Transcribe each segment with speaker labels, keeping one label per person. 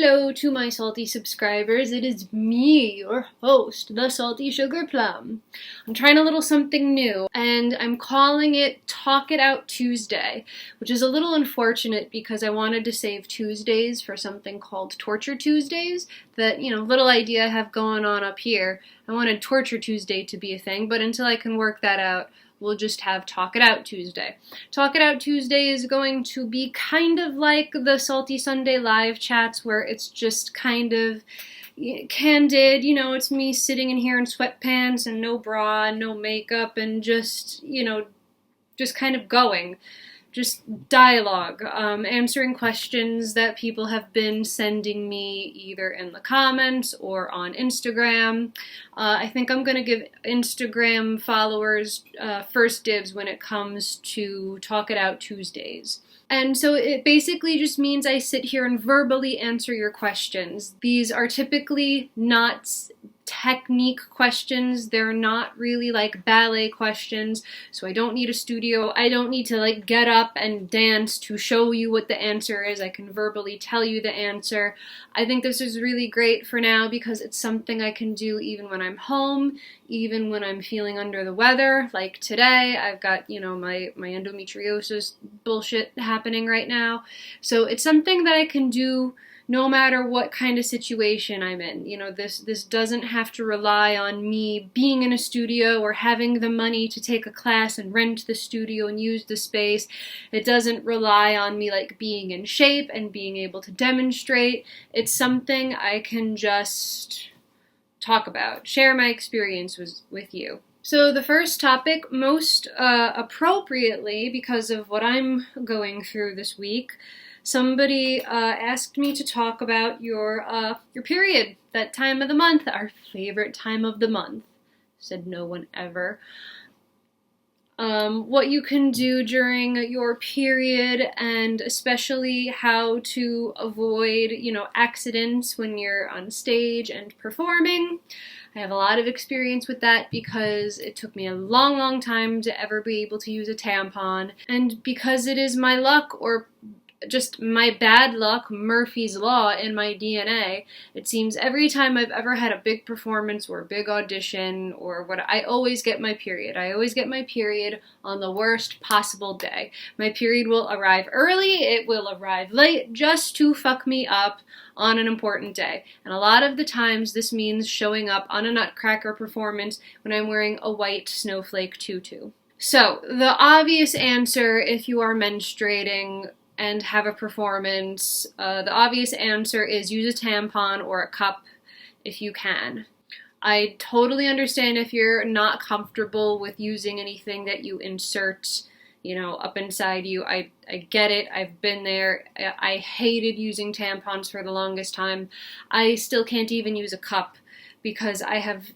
Speaker 1: Hello to my salty subscribers, it is me, your host, the Salty Sugar Plum. I'm trying a little something new, and I'm calling it Talk It Out Tuesday, which is a little unfortunate because I wanted to save Tuesdays for something called Torture Tuesdays, that, little idea I have going on up here. I wanted Torture Tuesday to be a thing, but until I can work that out, we'll just have Talk It Out Tuesday. Talk It Out Tuesday is going to be kind of like the Salty Sunday live chats where it's just kind of candid, it's me sitting in here in sweatpants and no bra and no makeup and just kind of going. Just dialogue, answering questions that people have been sending me either in the comments or on Instagram. I think I'm going to give Instagram followers first dibs when it comes to Talk It Out Tuesdays. And so it basically just means I sit here and verbally answer your questions. These are typically not technique questions. They're not really like ballet questions, so I don't need a studio. I don't need to get up and dance to show you what the answer is. I can verbally tell you the answer. I think this is really great for now because it's something I can do even when I'm home, even when I'm feeling under the weather. Like today, I've got, my endometriosis bullshit happening right now. So it's something that I can do no matter what kind of situation I'm in. This doesn't have to rely on me being in a studio or having the money to take a class and rent the studio and use the space. It doesn't rely on me being in shape and being able to demonstrate. It's something I can just talk about, share my experience with you. So the first topic, most appropriately because of what I'm going through this week, somebody asked me to talk about your period, that time of the month, our favorite time of the month. Said no one ever. What you can do during your period, and especially how to avoid, accidents when you're on stage and performing. I have a lot of experience with that because it took me a long, long time to ever be able to use a tampon, and because it is my luck, or just my bad luck, Murphy's Law in my DNA. It seems every time I've ever had a big performance or a big audition or what, I always get my period. I always get my period on the worst possible day. My period will arrive early, it will arrive late, just to fuck me up on an important day. And a lot of the times this means showing up on a Nutcracker performance when I'm wearing a white snowflake tutu. So, the obvious answer if you are menstruating and have a performance, the obvious answer is use a tampon or a cup if you can. I totally understand if you're not comfortable with using anything that you insert, up inside you. I get it. I've been there. I hated using tampons for the longest time. I still can't even use a cup because I have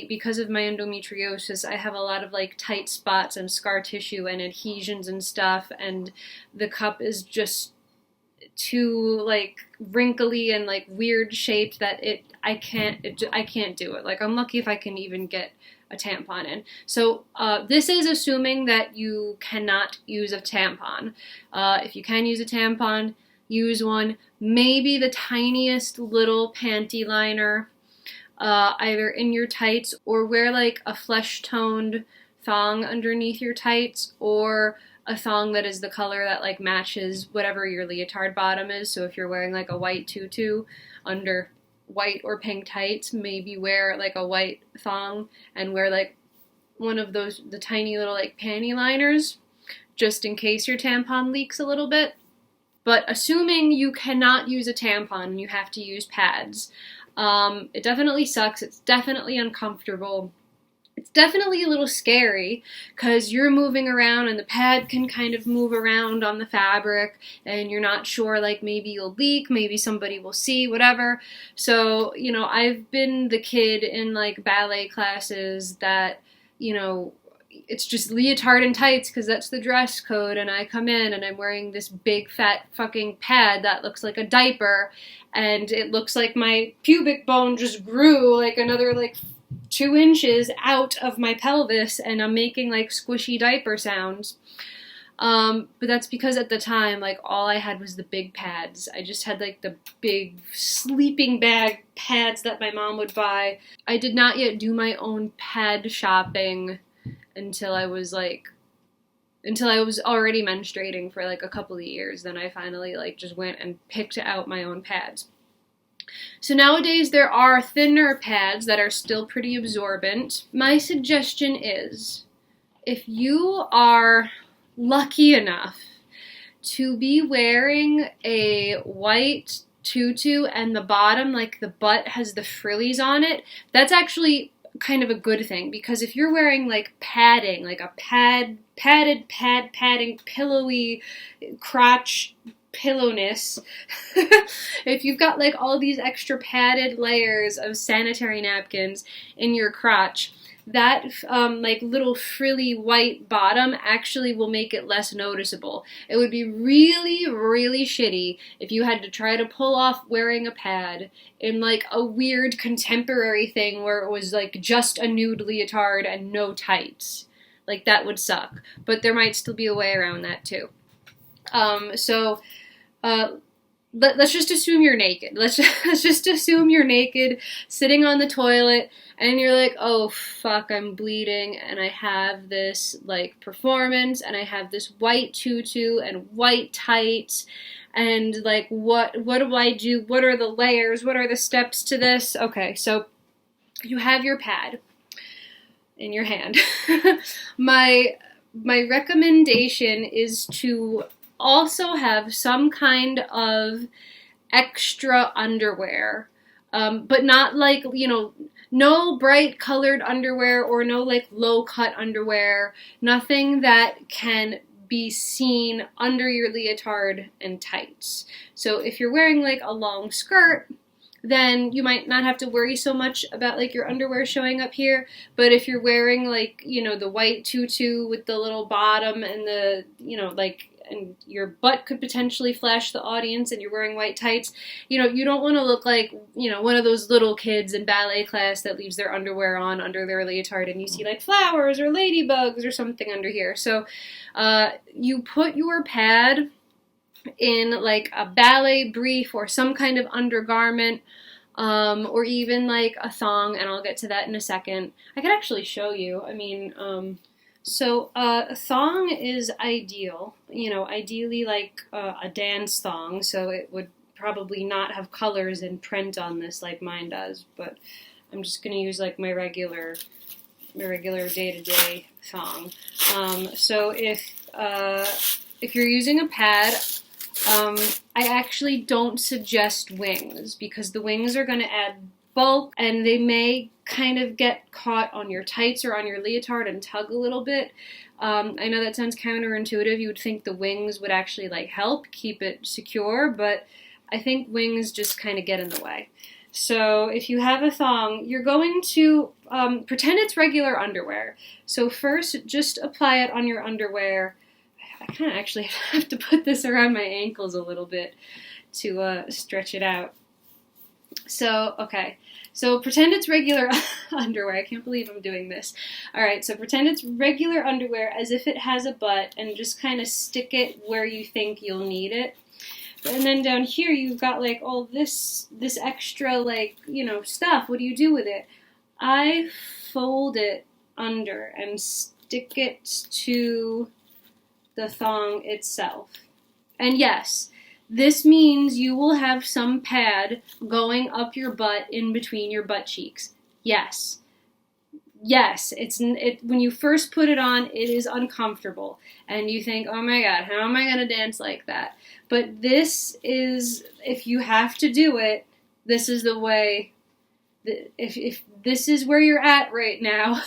Speaker 1: because of my endometriosis, I have a lot of tight spots and scar tissue and adhesions and stuff, and the cup is just too wrinkly and weird shaped that I can't do it. I'm lucky if I can even get a tampon in. So this is assuming that you cannot use a tampon. If you can use a tampon, use one. Maybe the tiniest little panty liner, either in your tights, or wear a flesh-toned thong underneath your tights, or a thong that is the color that matches whatever your leotard bottom is. So if you're wearing a white tutu under white or pink tights, maybe wear a white thong and wear one of those, the tiny little panty liners, just in case your tampon leaks a little bit. But assuming you cannot use a tampon and you have to use pads, it definitely sucks. It's definitely uncomfortable. It's definitely a little scary because you're moving around and the pad can kind of move around on the fabric and you're not sure, maybe you'll leak, maybe somebody will see, whatever. So, I've been the kid in ballet classes that, it's just leotard and tights because that's the dress code, and I come in and I'm wearing this big fat fucking pad that looks like a diaper, and it looks like my pubic bone just grew another 2 inches out of my pelvis, and I'm making squishy diaper sounds. But that's because at the time, like, all I had was the big pads. I just had, like, the big sleeping bag pads that my mom would buy. I did not yet do my own pad shopping until I was already menstruating for, like, a couple of years. Then I finally, like, just went and picked out my own pads. So nowadays there are thinner pads that are still pretty absorbent. My suggestion is, if you are lucky enough to be wearing a white tutu and the bottom, like the butt has the frillies on it, that's actually kind of a good thing, because if you're wearing like padding, like a padding, pillowy crotch pillowness, if you've got like all these extra padded layers of sanitary napkins in your crotch, that like little frilly white bottom actually will make it less noticeable. It would be really, really shitty if you had to try to pull off wearing a pad in like a weird contemporary thing where it was like just a nude leotard and no tights. Like, that would suck. But there might still be a way around that too. Let's just assume you're naked. Let's just assume you're naked, sitting on the toilet, and you're like, oh fuck, I'm bleeding, and I have this like performance, and I have this white tutu and white tights, and like what do I do? What are the layers? What are the steps to this? Okay, so you have your pad in your hand. My recommendation is to also have some kind of extra underwear, but not like, no bright colored underwear or no like low cut underwear, nothing that can be seen under your leotard and tights. So if you're wearing like a long skirt, then you might not have to worry so much about like your underwear showing up here. But if you're wearing like, the white tutu with the little bottom and the, and your butt could potentially flash the audience and you're wearing white tights, you don't want to look like, one of those little kids in ballet class that leaves their underwear on under their leotard and you see like flowers or ladybugs or something under here. So you put your pad in like a ballet brief or some kind of undergarment, or even like a thong, and I'll get to that in a second. I could actually show you. So a thong is ideal, ideally like a dance thong, so it would probably not have colors in print on this like mine does, but I'm just going to use like my regular day-to-day thong. So if you're using a pad, I actually don't suggest wings, because the wings are going to add bulk and they may kind of get caught on your tights or on your leotard and tug a little bit. I know that sounds counterintuitive. You would think the wings would actually like help keep it secure, but I think wings just kind of get in the way. So if you have a thong, you're going to pretend it's regular underwear. So first, just apply it on your underwear. I kind of actually have to put this around my ankles a little bit to stretch it out. So, okay. So pretend it's regular underwear. I can't believe I'm doing this. Alright, so pretend it's regular underwear as if it has a butt, and just kind of stick it where you think you'll need it. And then down here you've got like all this extra like, stuff. What do you do with it? I fold it under and stick it to the thong itself. And yes, this means you will have some pad going up your butt in between your butt cheeks. Yes. Yes, when you first put it on, it is uncomfortable. And you think, oh my god, how am I going to dance like that? But this is, if you have to do it, this is the way. If this is where you're at right now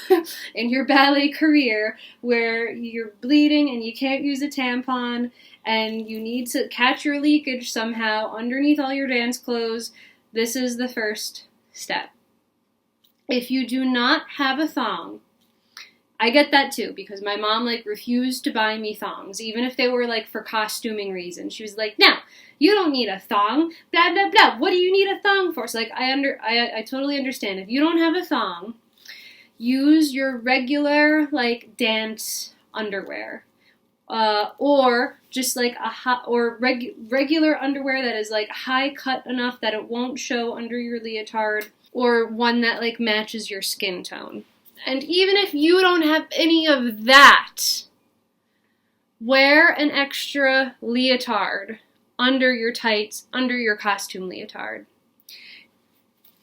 Speaker 1: in your ballet career, where you're bleeding and you can't use a tampon and you need to catch your leakage somehow underneath all your dance clothes, this is the first step. If you do not have a thong, I get that too, because my mom refused to buy me thongs, even if they were for costuming reasons. She was like, no, you don't need a thong, blah, blah, blah. What do you need a thong for? So I totally understand. If you don't have a thong, use your regular dance underwear. or just like regular underwear that is like high cut enough that it won't show under your leotard, or one that like matches your skin tone. And even if you don't have any of that, wear an extra leotard under your tights, under your costume leotard.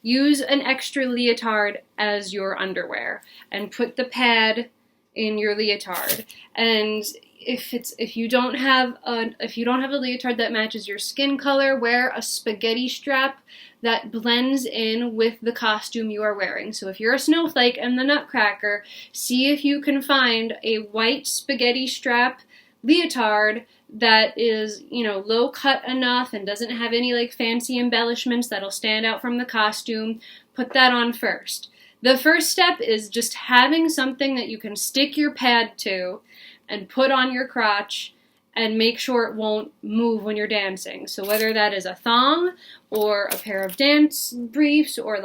Speaker 1: Use an extra leotard as your underwear and put the pad in your leotard. And if you don't have a leotard that matches your skin color, wear a spaghetti strap that blends in with the costume you are wearing. So if you're a snowflake and the Nutcracker, see if you can find a white spaghetti strap leotard that is, low cut enough and doesn't have any like fancy embellishments that'll stand out from the costume. Put that on first. The first step is just having something that you can stick your pad to and put on your crotch and make sure it won't move when you're dancing. So whether that is a thong or a pair of dance briefs or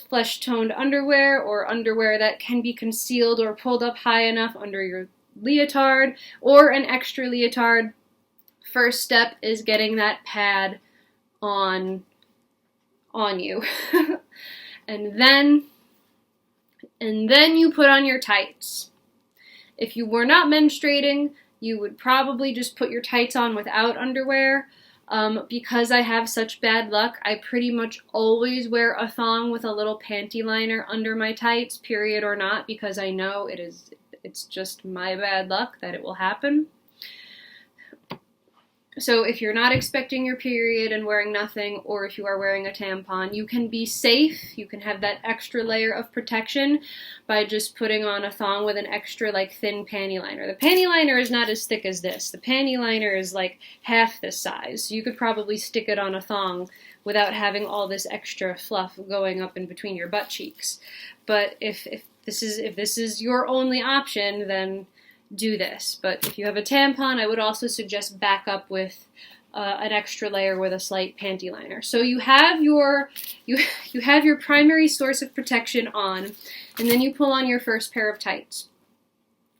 Speaker 1: flesh-toned underwear or underwear that can be concealed or pulled up high enough under your leotard or an extra leotard, first step is getting that pad on you. and then you put on your tights. If you were not menstruating, you would probably just put your tights on without underwear. Because I have such bad luck, I pretty much always wear a thong with a little panty liner under my tights, period or not, because I know it's just my bad luck that it will happen. So if you're not expecting your period and wearing nothing, or if you are wearing a tampon, you can be safe. You can have that extra layer of protection by just putting on a thong with an extra thin panty liner. The panty liner is not as thick as this. The panty liner is like half this size. So you could probably stick it on a thong without having all this extra fluff going up in between your butt cheeks. But if this is your only option, then do this. But if you have a tampon, I would also suggest back up with an extra layer with a slight panty liner. So you have your primary source of protection on, and then you pull on your first pair of tights.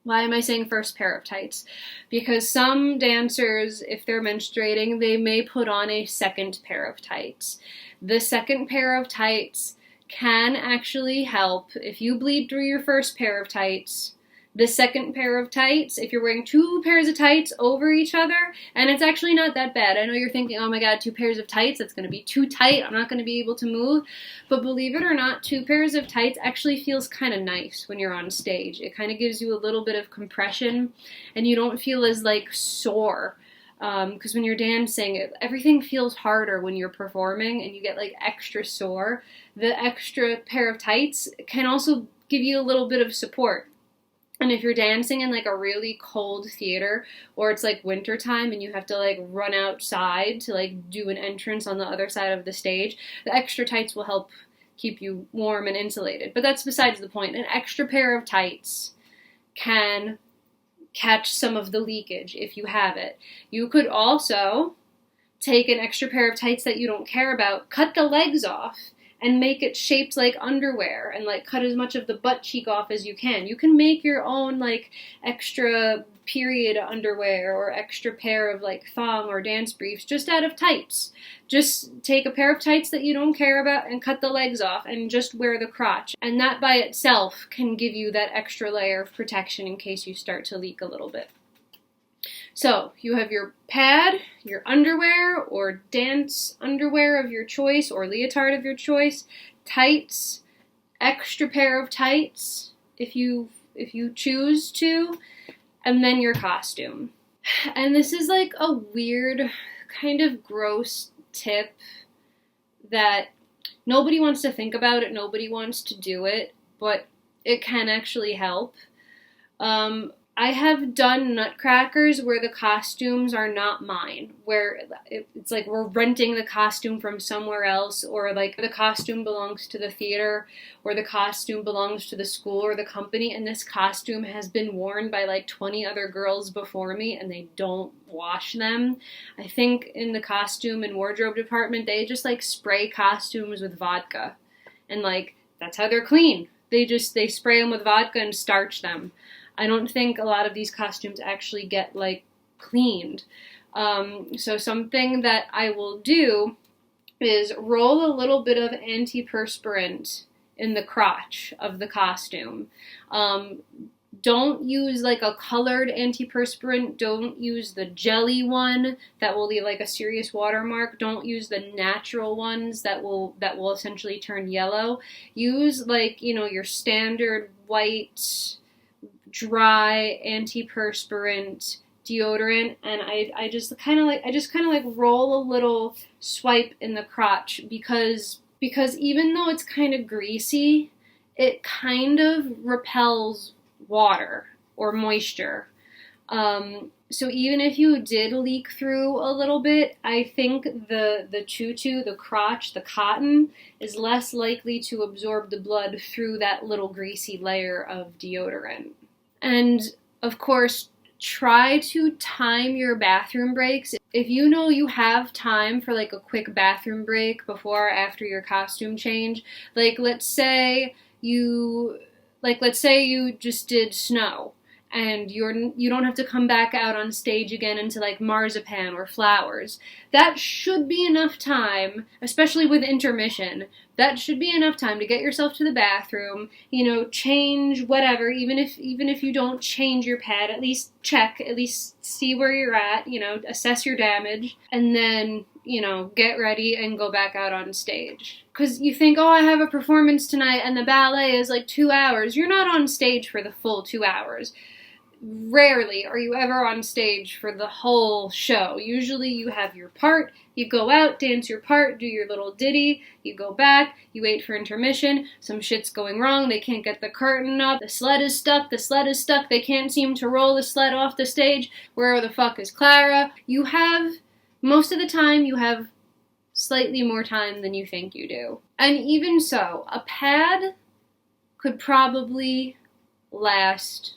Speaker 1: Why am I saying first pair of tights? Because some dancers, if they're menstruating, they may put on a second pair of tights. The second pair of tights can actually help. If you bleed through your first pair of tights, the second pair of tights, if you're wearing two pairs of tights over each other, and it's actually not that bad. I know you're thinking, oh my god, 2 pairs of tights, that's going to be too tight, I'm not going to be able to move. But believe it or not, 2 pairs of tights actually feels kind of nice when you're on stage. It kind of gives you a little bit of compression, and you don't feel as sore. Because when you're dancing, everything feels harder when you're performing, and you get extra sore. The extra pair of tights can also give you a little bit of support. And if you're dancing in a really cold theater, or it's winter time and you have to run outside to do an entrance on the other side of the stage, the extra tights will help keep you warm and insulated. But that's besides the point. An extra pair of tights can catch some of the leakage if you have it. You could also take an extra pair of tights that you don't care about, cut the legs off, and make it shaped like underwear, and cut as much of the butt cheek off as you can. You can make your own extra period underwear or extra pair of thong or dance briefs just out of tights. Just take a pair of tights that you don't care about and cut the legs off and just wear the crotch. And that by itself can give you that extra layer of protection in case you start to leak a little bit. So you have your pad, your underwear or dance underwear of your choice or leotard of your choice, tights, extra pair of tights if you choose to, and then your costume. And this is a weird, kind of gross tip that nobody wants to think about it, nobody wants to do it, but it can actually help. I have done nutcrackers where the costumes are not mine, where it's we're renting the costume from somewhere else, or the costume belongs to the theater, or the costume belongs to the school or the company, and this costume has been worn by 20 other girls before me, and they don't wash them. I think in the costume and wardrobe department, they just spray costumes with vodka, and that's how they're clean. They spray them with vodka and starch them. I don't think a lot of these costumes actually get like cleaned. So something that I will do is roll a little bit of antiperspirant in the crotch of the costume. Don't use like a colored antiperspirant. Don't use the jelly one that will leave like a serious watermark. Don't use the natural ones that will essentially turn yellow. Use like, your standard white dry antiperspirant deodorant, and I just kind of like roll a little swipe in the crotch because even though it's kind of greasy, it kind of repels water or moisture. So even if you did leak through a little bit, I think the tutu, the crotch, the cotton is less likely to absorb the blood through that little greasy layer of deodorant. And of course, try to time your bathroom breaks. If you know you have time for like a quick bathroom break before or after your costume change, like let's say you just did snow and you don't have to come back out on stage again into like marzipan or flowers. That should be enough time, especially with intermission. That should be enough time to get yourself to the bathroom, change whatever, even if you don't change your pad, at least check, at least see where you're at, assess your damage, and then, get ready and go back out on stage. Because you think, oh, I have a performance tonight and the ballet is like 2 hours. You're not on stage for the full 2 hours. Rarely are you ever on stage for the whole show. Usually you have your part, you go out, dance your part, do your little ditty, you go back, you wait for intermission, some shit's going wrong, they can't get the curtain up, the sled is stuck, they can't seem to roll the sled off the stage, where the fuck is Clara? Most of the time, you have slightly more time than you think you do. And even so, a pad could probably last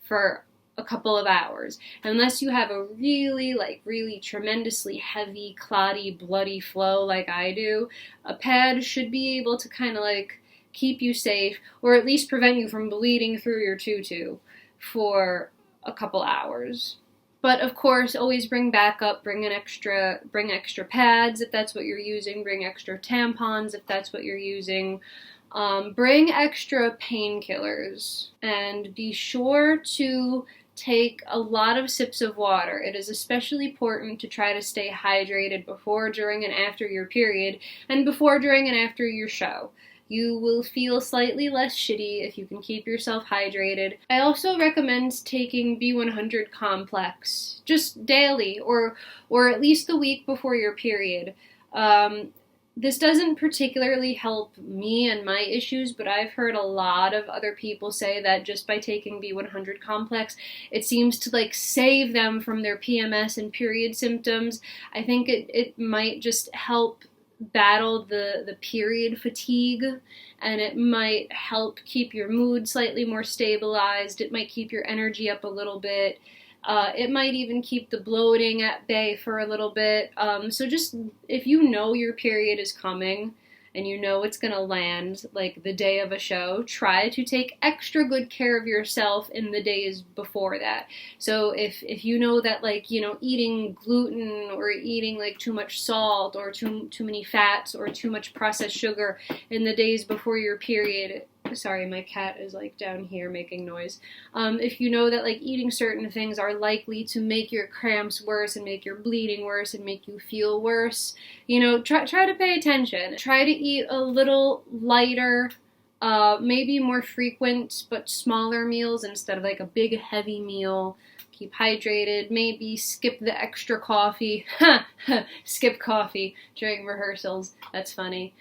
Speaker 1: for a couple of hours. Unless you have a really tremendously heavy, clotty, bloody flow like I do, a pad should be able to kind of like keep you safe, or at least prevent you from bleeding through your tutu for a couple hours. But of course, always bring backup, bring extra pads if that's what you're using, bring extra tampons if that's what you're using. Bring extra painkillers, and be sure to take a lot of sips of water. It is especially important to try to stay hydrated before, during, and after your period, and before, during, and after your show. You will feel slightly less shitty if you can keep yourself hydrated. I also recommend taking B100 complex, just daily, or at least the week before your period. This doesn't particularly help me and my issues, but I've heard a lot of other people say that just by taking B100 complex, it seems to like save them from their PMS and period symptoms. I think it might just help battle the period fatigue, and it might help keep your mood slightly more stabilized. It might keep your energy up a little bit. It might even keep the bloating at bay for a little bit. So just, if you know your period is coming and you know it's gonna land like the day of a show, try to take extra good care of yourself in the days before that. So if you know that eating gluten or eating like too much salt or too many fats or too much processed sugar in the days before your period, sorry, my cat is like down here making noise. If you know that like eating certain things are likely to make your cramps worse and make your bleeding worse and make you feel worse, try to pay attention. Try to eat a little lighter, maybe more frequent but smaller meals instead of like a big heavy meal. Keep hydrated. Maybe skip the extra coffee. Skip coffee during rehearsals. That's funny.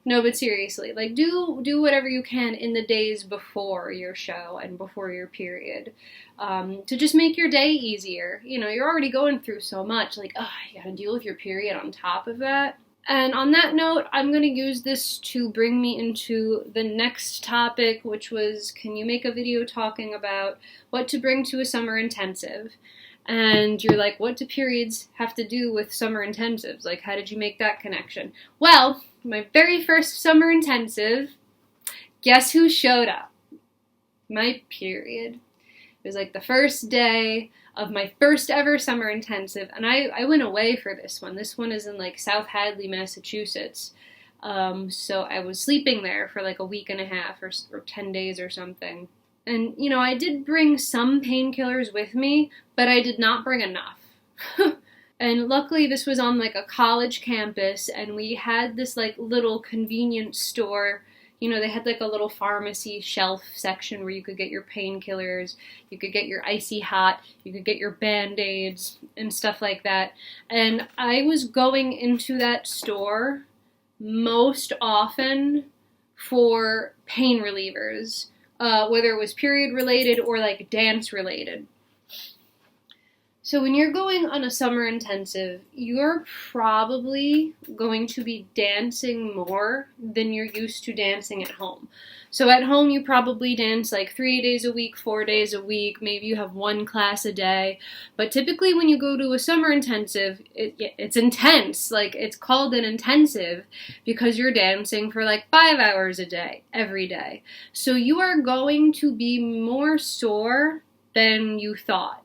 Speaker 1: No, but seriously, like do whatever you can in the days before your show and before your period, to just make your day easier. You're already going through so much, like, oh, you gotta deal with your period on top of that. And on that note, I'm gonna use this to bring me into the next topic, which was, can you make a video talking about what to bring to a summer intensive? And you're like, what do periods have to do with summer intensives? Like, how did you make that connection? Well, my very first summer intensive, guess who showed up? my period. It was like the first day of my first ever summer intensive, and I went away for this one. This one is in like South Hadley, Massachusetts. So I was sleeping there for like a week and a half or 10 days or something. And, you know, I did bring some painkillers with me, but I did not bring enough. And luckily this was on like a college campus, and we had this like little convenience store. You know, they had like a little pharmacy shelf section where you could get your painkillers, you could get your icy hot, you could get your Band-Aids and stuff like that. And I was going into that store most often for pain relievers, whether it was period related or like dance related. So when you're going on a summer intensive, you're probably going to be dancing more than you're used to dancing at home. So at home you probably dance like 3 days a week, 4 days a week, maybe you have one class a day. But typically when you go to a summer intensive, it's intense. Like, it's called an intensive because you're dancing for like 5 hours a day, every day. So you are going to be more sore than you thought.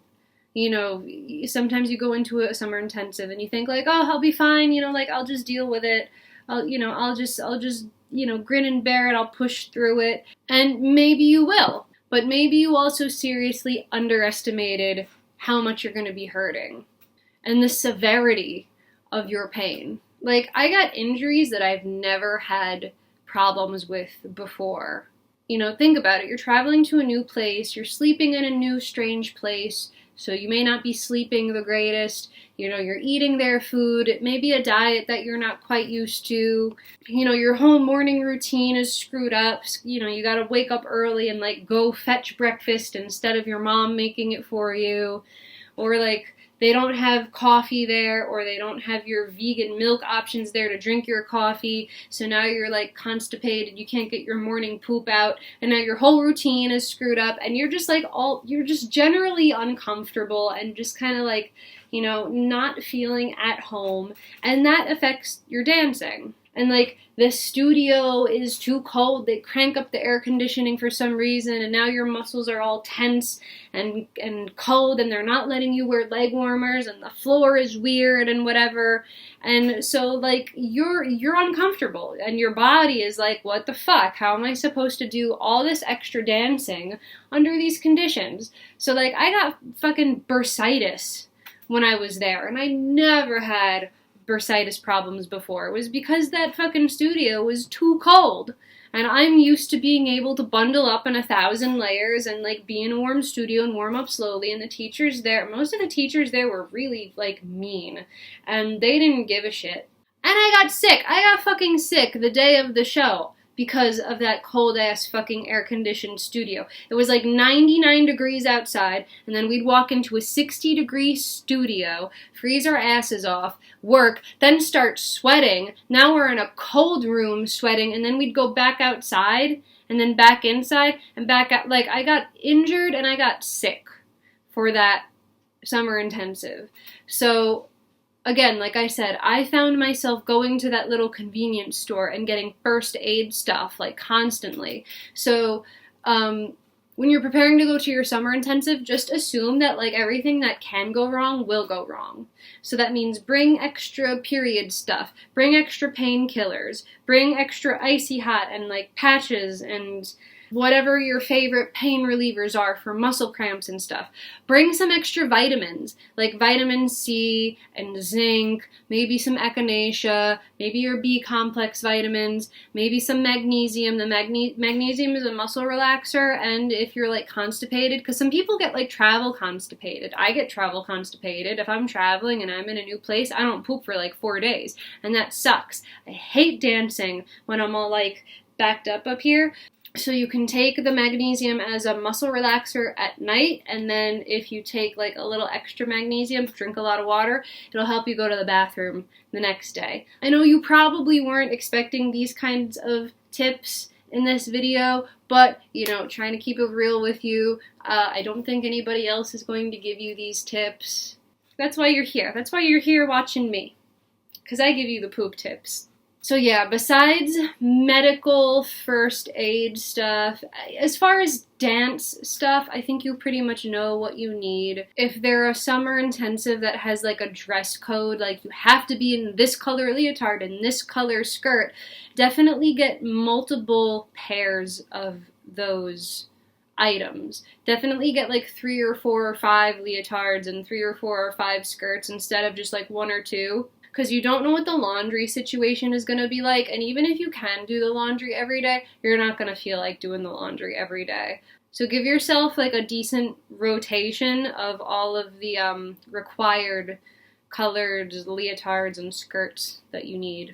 Speaker 1: You know, sometimes you go into a summer intensive and you think like, oh, I'll be fine, you know, like I'll just deal with it. I'll just, you know, grin and bear it. I'll push through it. And maybe you will, but maybe you also seriously underestimated how much you're going to be hurting and the severity of your pain. Like, I got injuries that I've never had problems with before. You know, think about it. You're traveling to a new place. You're sleeping in a new, strange place. So you may not be sleeping the greatest. You know, you're eating their food. It may be a diet that you're not quite used to. You know, your whole morning routine is screwed up. You know, you gotta wake up early and like go fetch breakfast instead of your mom making it for you. Or like, they don't have coffee there, or they don't have your vegan milk options there to drink your coffee, so now you're like constipated, you can't get your morning poop out, and now your whole routine is screwed up, and you're just like you're just generally uncomfortable and just kind of like, you know, not feeling at home, and that affects your dancing. And like, the studio is too cold, they crank up the air conditioning for some reason, and now your muscles are all tense and cold, and they're not letting you wear leg warmers, and the floor is weird and whatever. And so like, you're uncomfortable, and your body is like, what the fuck? How am I supposed to do all this extra dancing under these conditions? So like, I got fucking bursitis when I was there, and I never had bursitis problems before. It was because that fucking studio was too cold. And I'm used to being able to bundle up in 1,000 layers and like be in a warm studio and warm up slowly. And the teachers there, most of the teachers there were really like mean. And they didn't give a shit. And I got sick. I got fucking sick the day of the show because of that cold-ass fucking air-conditioned studio. It was like 99 degrees outside, and then we'd walk into a 60-degree studio, freeze our asses off, work, then start sweating. Now we're in a cold room sweating, and then we'd go back outside, and then back inside, and back out. Like, I got injured and I got sick for that summer intensive. So again, like I said, I found myself going to that little convenience store and getting first aid stuff, like, constantly. So, when you're preparing to go to your summer intensive, just assume that, like, everything that can go wrong will go wrong. So that means bring extra period stuff, bring extra painkillers, bring extra icy hot and, like, patches and whatever your favorite pain relievers are for muscle cramps and stuff. Bring some extra vitamins, like vitamin C and zinc, maybe some echinacea, maybe your B-complex vitamins, maybe some magnesium. The magnesium is a muscle relaxer, and if you're like constipated, because some people get like travel constipated. I get travel constipated. If I'm traveling and I'm in a new place, I don't poop for like 4 days, and that sucks. I hate dancing when I'm all like backed up here. So you can take the magnesium as a muscle relaxer at night, and then if you take like a little extra magnesium, drink a lot of water, it'll help you go to the bathroom the next day. I know you probably weren't expecting these kinds of tips in this video, but, you know, trying to keep it real with you, I don't think anybody else is going to give you these tips. That's why you're here. That's why you're here watching me, because I give you the poop tips. So yeah, besides medical first aid stuff, as far as dance stuff, I think you pretty much know what you need. If they're a summer intensive that has like a dress code, like you have to be in this color leotard and this color skirt, definitely get multiple pairs of those items. Definitely get like 3 or 4 or 5 leotards and 3 or 4 or 5 skirts instead of just like 1 or 2. Because you don't know what the laundry situation is going to be like, and even if you can do the laundry every day, you're not going to feel like doing the laundry every day. So give yourself like a decent rotation of all of the required colored leotards and skirts that you need.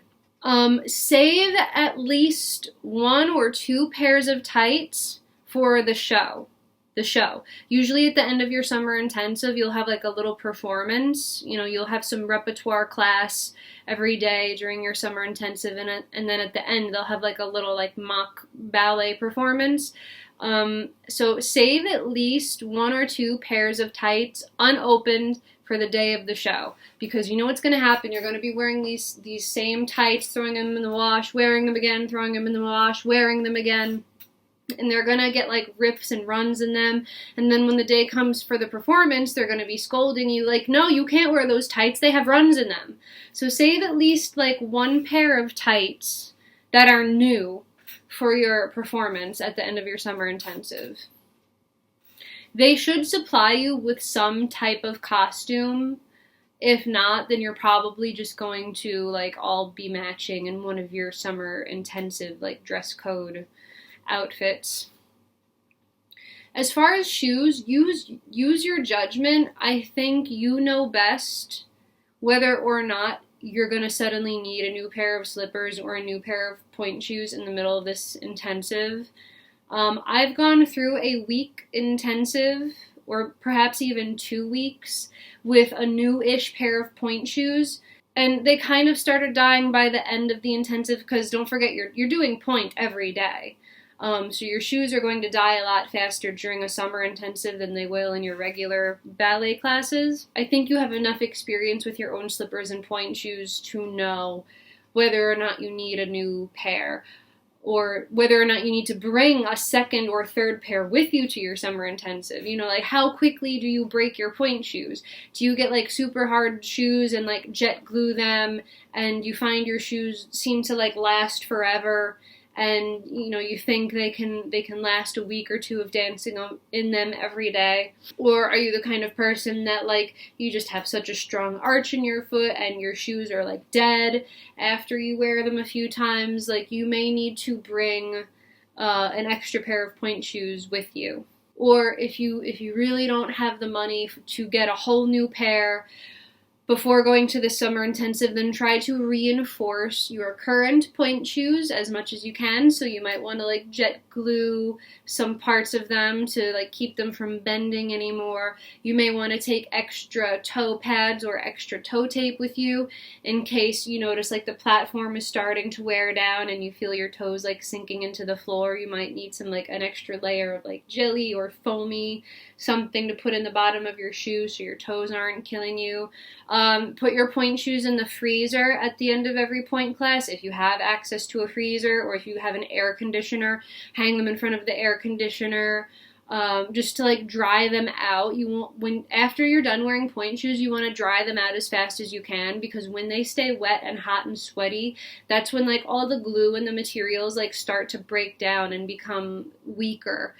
Speaker 1: Save at least 1 or 2 pairs of tights for the show. Usually at the end of your summer intensive, you'll have like a little performance. You'll have some repertoire class every day during your summer intensive, and then at the end they'll have like a little like mock ballet performance. So save at least 1 or 2 pairs of tights unopened for the day of the show, because you know what's going to happen. You're going to be wearing these same tights, throwing them in the wash, wearing them again, throwing them in the wash, wearing them again. And they're going to get like rips and runs in them. And then when the day comes for the performance, they're going to be scolding you like, no, you can't wear those tights. They have runs in them. So save at least like 1 pair of tights that are new for your performance at the end of your summer intensive. They should supply you with some type of costume. If not, then you're probably just going to like all be matching in one of your summer intensive like dress code outfits. As far as shoes, use your judgment. I think you know best whether or not you're going to suddenly need a new pair of slippers or a new pair of point shoes in the middle of this intensive. I've gone through a week intensive, or perhaps even 2 weeks, with a new-ish pair of point shoes. And they kind of started dying by the end of the intensive, because don't forget, you're doing point every day. So your shoes are going to die a lot faster during a summer intensive than they will in your regular ballet classes. I think you have enough experience with your own slippers and point shoes to know whether or not you need a new pair, or whether or not you need to bring a second or third pair with you to your summer intensive. Like how quickly do you break your point shoes? Do you get like super hard shoes and like jet glue them, and you find your shoes seem to like last forever? And you think they can last a week or 2 of dancing in them every day? Or are you the kind of person that like you just have such a strong arch in your foot and your shoes are like dead after you wear them a few times? Like you may need to bring an extra pair of point shoes with you. Or if you really don't have the money to get a whole new pair before going to the summer intensive, then try to reinforce your current point shoes as much as you can. So you might want to like jet glue some parts of them to like keep them from bending anymore. You may want to take extra toe pads or extra toe tape with you in case you notice like the platform is starting to wear down and you feel your toes like sinking into the floor. You might need some like an extra layer of like jelly or foamy something to put in the bottom of your shoe so your toes aren't killing you. Put your point shoes in the freezer at the end of every point class. If you have access to a freezer, or if you have an air conditioner, hang them in front of the air conditioner, just to like dry them out. After you're done wearing point shoes, you want to dry them out as fast as you can, because when they stay wet and hot and sweaty, that's when like all the glue and the materials like start to break down and become weaker.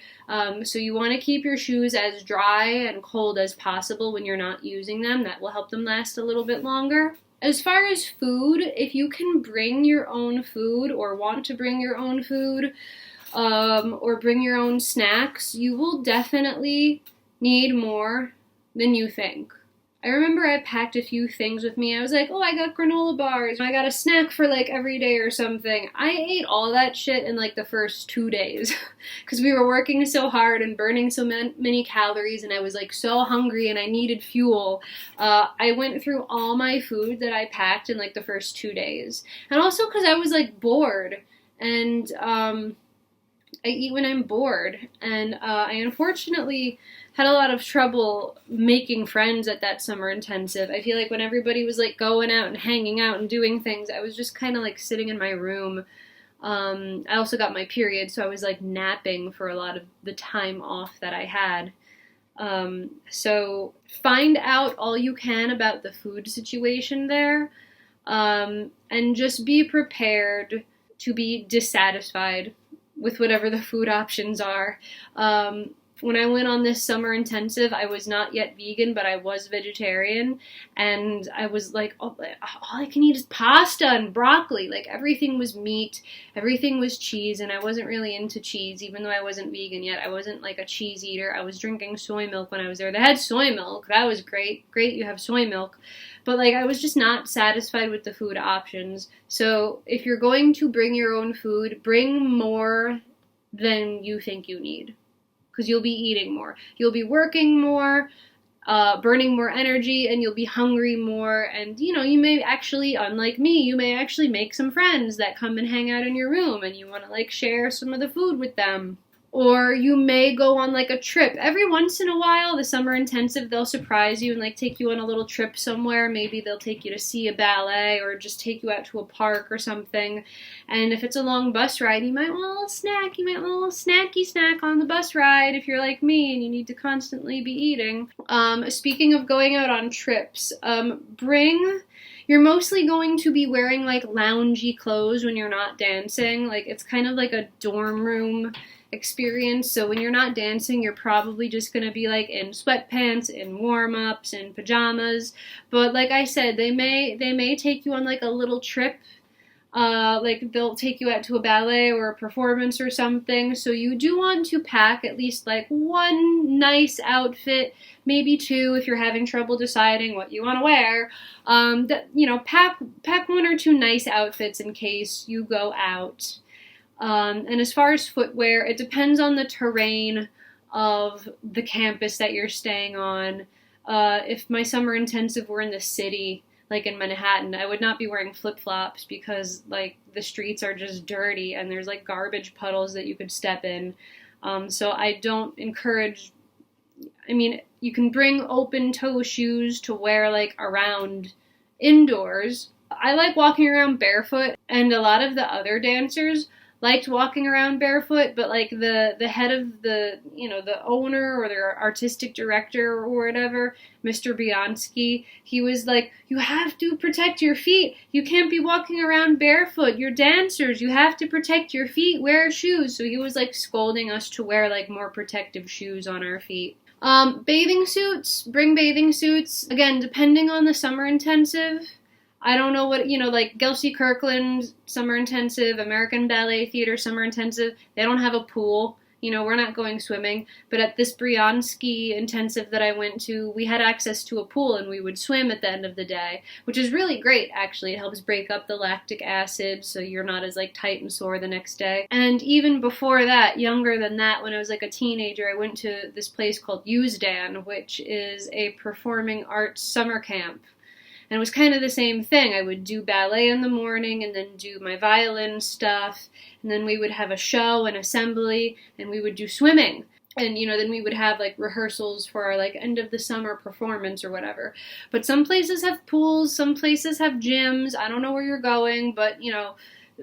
Speaker 1: So you want to keep your shoes as dry and cold as possible when you're not using them. That will help them last a little bit longer. As far as food, if you can bring your own food or want to bring your own food, or bring your own snacks, you will definitely need more than you think. I remember I packed a few things with me. I was like, oh, I got granola bars. I got a snack for like every day or something. I ate all that shit in like the first 2 days because we were working so hard and burning so many calories, and I was like so hungry and I needed fuel. I went through all my food that I packed in like the first 2 days. And also because I was like bored, and I eat when I'm bored, and I unfortunately had a lot of trouble making friends at that summer intensive. I feel like when everybody was like going out and hanging out and doing things, I was just kind of like sitting in my room. I also got my period, so I was like napping for a lot of the time off that I had. So find out all you can about the food situation there, and just be prepared to be dissatisfied with whatever the food options are. When I went on this summer intensive, I was not yet vegan, but I was vegetarian, and I was like, oh, all I can eat is pasta and broccoli. Like, everything was meat, everything was cheese, and I wasn't really into cheese, even though I wasn't vegan yet. I wasn't like a cheese eater. I was drinking soy milk when I was there. They had soy milk. That was great. Great, you have soy milk. But like, I was just not satisfied with the food options. So if you're going to bring your own food, bring more than you think you need, because you'll be eating more. You'll be working more, burning more energy, and you'll be hungry more. And, you know, you may actually, unlike me, you may actually make some friends that come and hang out in your room, and you want to, like, share some of the food with them. Or you may go on, like, a trip. Every once in a while, the summer intensive, they'll surprise you and, like, take you on a little trip somewhere. Maybe they'll take you to see a ballet or just take you out to a park or something. And if it's a long bus ride, you might want a little snack. You might want a little snacky snack on the bus ride if you're like me and you need to constantly be eating. Speaking of going out on trips, you're mostly going to be wearing, like, loungy clothes when you're not dancing. Like, it's kind of like a dorm room experience. So when you're not dancing, you're probably just going to be like in sweatpants, in warm-ups, in pajamas. But like I said, they may take you on like a little trip. Like they'll take you out to a ballet or a performance or something. So you do want to pack at least like one nice outfit, maybe two if you're having trouble deciding what you want to wear. Pack one or two nice outfits in case you go out. And as far as footwear, it depends on the terrain of the campus that you're staying on. If my summer intensive were in the city, like in Manhattan, I would not be wearing flip-flops because, like, the streets are just dirty and there's, like, garbage puddles that you could step in. So I don't encourage... I mean, you can bring open-toe shoes to wear, like, around indoors. I like walking around barefoot, and a lot of the other dancers liked walking around barefoot, but like the head of the owner or their artistic director or whatever, Mr. Bianski, he was like, you have to protect your feet. You can't be walking around barefoot. You're dancers. You have to protect your feet. Wear shoes. So he was like scolding us to wear like more protective shoes on our feet. Bathing suits, bring bathing suits. Again, depending on the summer intensive. I don't know what, like Gelsey Kirkland Summer Intensive, American Ballet Theater Summer Intensive, they don't have a pool. We're not going swimming. But at this Briansky intensive that I went to, we had access to a pool and we would swim at the end of the day, which is really great, actually. It helps break up the lactic acid so you're not as like tight and sore the next day. And even before that, younger than that, when I was like a teenager, I went to this place called Usedan, which is a performing arts summer camp. And it was kind of the same thing. I would do ballet in the morning and then do my violin stuff. And then we would have a show and assembly and we would do swimming. And, then we would have like rehearsals for our like end of the summer performance or whatever. But some places have pools, some places have gyms. I don't know where you're going, but,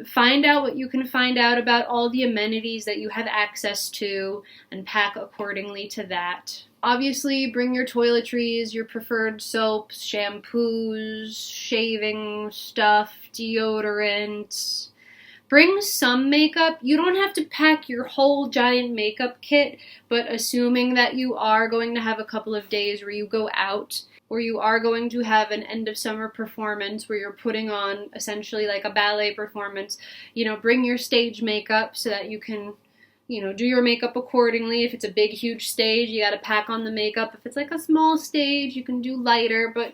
Speaker 1: find out what you can find out about all the amenities that you have access to and pack accordingly to that. Obviously, bring your toiletries, your preferred soaps, shampoos, shaving stuff, deodorant. Bring some makeup. You don't have to pack your whole giant makeup kit, but assuming that you are going to have a couple of days where you go out, or you are going to have an end of summer performance where you're putting on essentially like a ballet performance, bring your stage makeup so that you can, do your makeup accordingly. If it's a big, huge stage, you gotta pack on the makeup. If it's like a small stage, you can do lighter, but,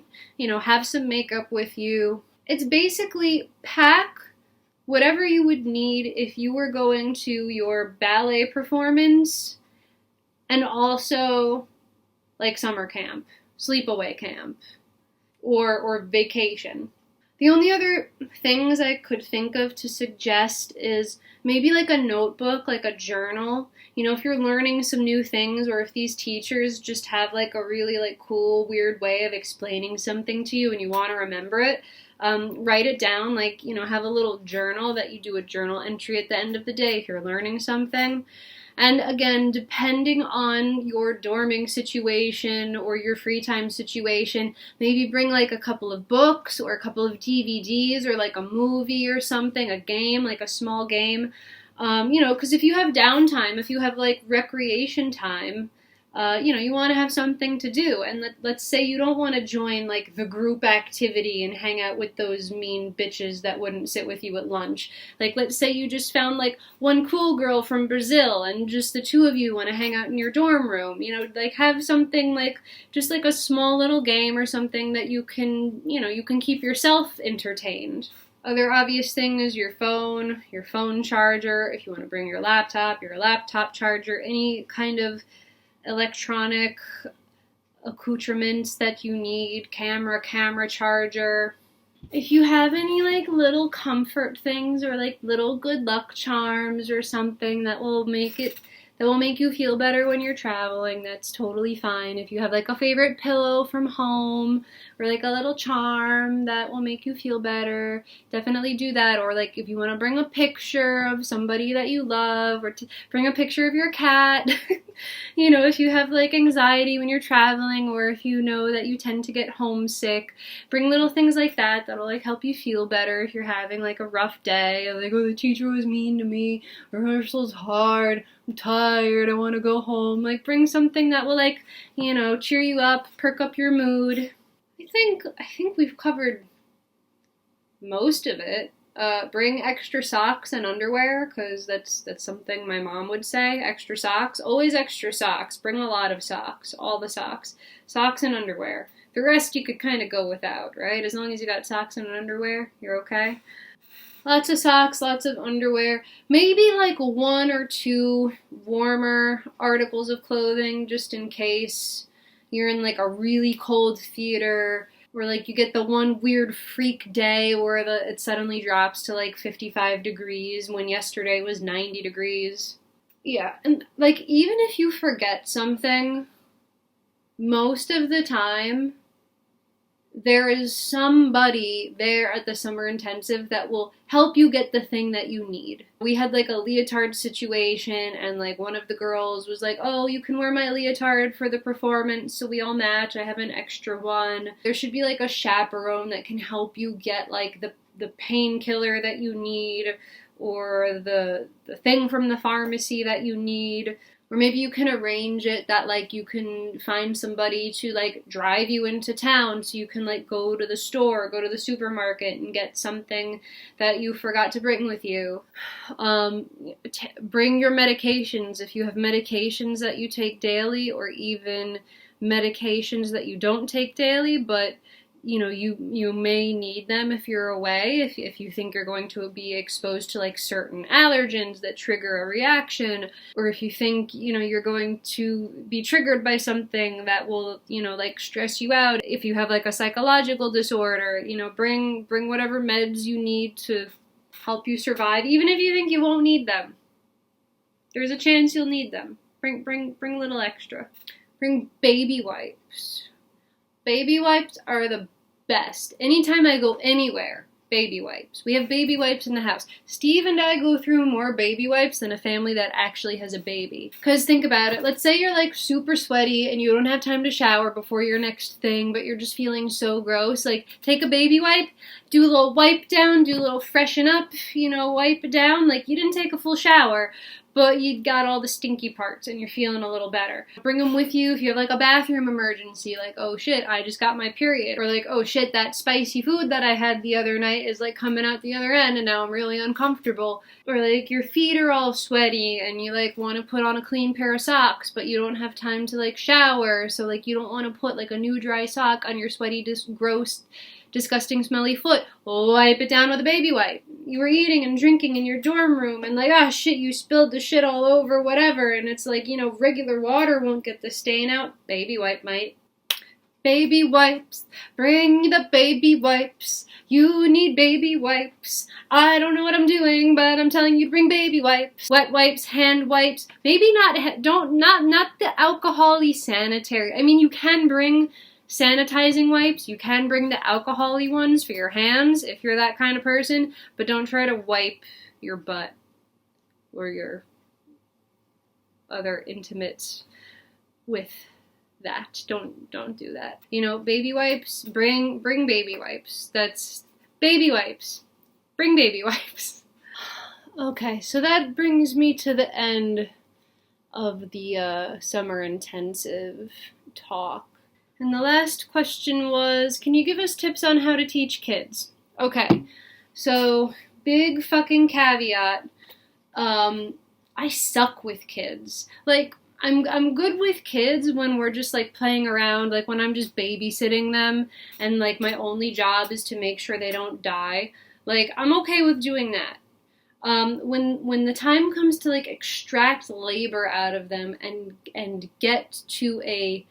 Speaker 1: have some makeup with you. It's basically pack whatever you would need if you were going to your ballet performance and also like summer camp, sleepaway camp, or vacation. The only other things I could think of to suggest is maybe like a notebook, like a journal. You know, if you're learning some new things, or if these teachers just have like a really like cool, weird way of explaining something to you and you want to remember it, write it down. Like, you know, have a little journal that you do a journal entry at the end of the day if you're learning something. And again, depending on your dorming situation or your free time situation, maybe bring like a couple of books or a couple of DVDs or like a movie or something, a game, like a small game. You know, because if you have downtime, if you have like recreation time, you know, you want to have something to do. And let's say you don't want to join like the group activity and hang out with those mean bitches that wouldn't sit with you at lunch. Like, let's say you just found like one cool girl from Brazil and just the two of you want to hang out in your dorm room. You know, like have something like just like a small little game or something that you can, you know, you can keep yourself entertained. Other obvious thing is your phone charger. If you want to bring your laptop charger, any kind of electronic accoutrements that you need, camera charger. If you have any like little comfort things or like little good luck charms or something that will make you feel better when you're traveling, that's totally fine. If you have like a favorite pillow from home or like a little charm that will make you feel better, definitely do that. Or like if you want to bring a picture of somebody that you love, or bring a picture of your cat. You know, if you have like anxiety when you're traveling, or if you know that you tend to get homesick, bring little things like that that'll like help you feel better if you're having like a rough day. Like, oh, the teacher was mean to me, rehearsal's hard, I'm tired, I want to go home. Like, bring something that will like, you know, cheer you up, perk up your mood. I think we've covered most of it. Bring extra socks and underwear, because that's something my mom would say. Extra socks. Always extra socks. Bring a lot of socks. All the socks. Socks and underwear. The rest you could kind of go without, right? As long as you got socks and underwear, you're okay. Lots of socks, lots of underwear. Maybe like 1 or 2 warmer articles of clothing, just in case you're in like a really cold theater, or like you get the one weird freak day where it suddenly drops to like 55 degrees when yesterday was 90 degrees. Yeah, and like even if you forget something, most of the time there is somebody there at the summer intensive that will help you get the thing that you need. We had like a leotard situation, and like one of the girls was like, oh, you can wear my leotard for the performance, so we all match. I have an extra one. There should be like a chaperone that can help you get like the painkiller that you need, or the thing from the pharmacy that you need. Or maybe you can arrange it that like you can find somebody to like drive you into town so you can like go to the store, go to the supermarket and get something that you forgot to bring with you. Bring your medications if you have medications that you take daily, or even medications that you don't take daily, but you know, you may need them if you're away, if you think you're going to be exposed to like certain allergens that trigger a reaction, or if you think, you know, you're going to be triggered by something that will, you know, like stress you out. If you have like a psychological disorder, you know, bring whatever meds you need to help you survive, even if you think you won't need them. There's a chance you'll need them. Bring a little extra. Bring baby wipes. Baby wipes are the best. Anytime I go anywhere, baby wipes. We have baby wipes in the house. Steve and I go through more baby wipes than a family that actually has a baby. Because think about it. Let's say you're like super sweaty and you don't have time to shower before your next thing, but you're just feeling so gross. Like, take a baby wipe, do a little wipe down, do a little freshen up, you know, wipe it down. Like, you didn't take a full shower, but you got all the stinky parts and you're feeling a little better. Bring them with you if you have like a bathroom emergency, like, oh shit, I just got my period. Or like, oh shit, that spicy food that I had the other night is like coming out the other end and now I'm really uncomfortable. Or like your feet are all sweaty and you like want to put on a clean pair of socks, but you don't have time to like shower, so like you don't want to put like a new dry sock on your sweaty, gross, disgusting, smelly foot. Wipe it down with a baby wipe. You were eating and drinking in your dorm room and like, ah, shit, you spilled the shit all over, whatever, and it's like, you know, regular water won't get the stain out. Baby wipe might. Baby wipes, bring the baby wipes. You need baby wipes. I don't know what I'm doing, but I'm telling you to bring baby wipes. Wet wipes, hand wipes. Maybe not the alcohol-y sanitary. I mean, you can bring sanitizing wipes. You can bring the alcohol-y ones for your hands if you're that kind of person, but don't try to wipe your butt or your other intimates with that. Don't do that. You know, baby wipes, bring baby wipes. That's baby wipes. Bring baby wipes. Okay, so that brings me to the end of the summer intensive talk. And the last question was, can you give us tips on how to teach kids? Okay, so big fucking caveat. I suck with kids. Like, I'm good with kids when we're just like playing around, like when I'm just babysitting them and like my only job is to make sure they don't die. Like, I'm okay with doing that. When the time comes to like extract labor out of them and get to a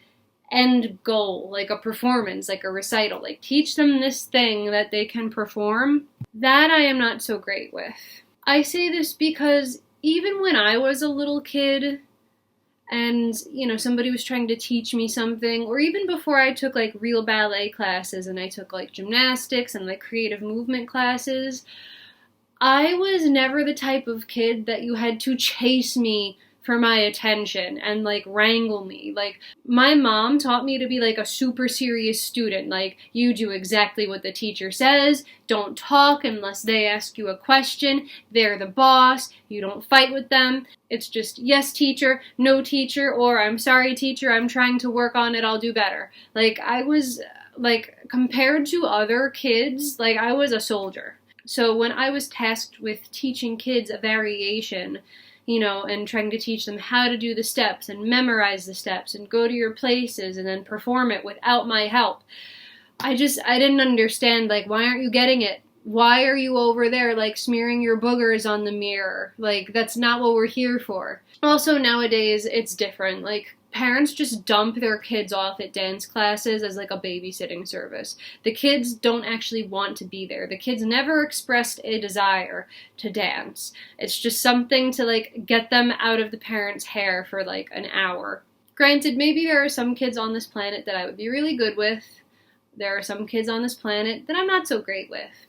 Speaker 1: end goal, like a performance, like a recital, like teach them this thing that they can perform, that I am not so great with. I say this because even when I was a little kid, and, you know, somebody was trying to teach me something, or even before I took, like, real ballet classes and I took, like, gymnastics and, like, creative movement classes, I was never the type of kid that you had to chase me for my attention and, like, wrangle me. Like, my mom taught me to be, like, a super serious student. Like, you do exactly what the teacher says, don't talk unless they ask you a question, they're the boss, you don't fight with them. It's just, yes, teacher, no, teacher, or I'm sorry, teacher, I'm trying to work on it, I'll do better. Like, I was, like, compared to other kids, like, I was a soldier. So when I was tasked with teaching kids a variation, you know, and trying to teach them how to do the steps and memorize the steps and go to your places and then perform it without my help, I didn't understand, like, why aren't you getting it? Why are you over there, like, smearing your boogers on the mirror? Like, that's not what we're here for. Also, nowadays, it's different. Like, parents just dump their kids off at dance classes as, like, a babysitting service. The kids don't actually want to be there. The kids never expressed a desire to dance. It's just something to, like, get them out of the parents' hair for, like, an hour. Granted, maybe there are some kids on this planet that I would be really good with. There are some kids on this planet that I'm not so great with.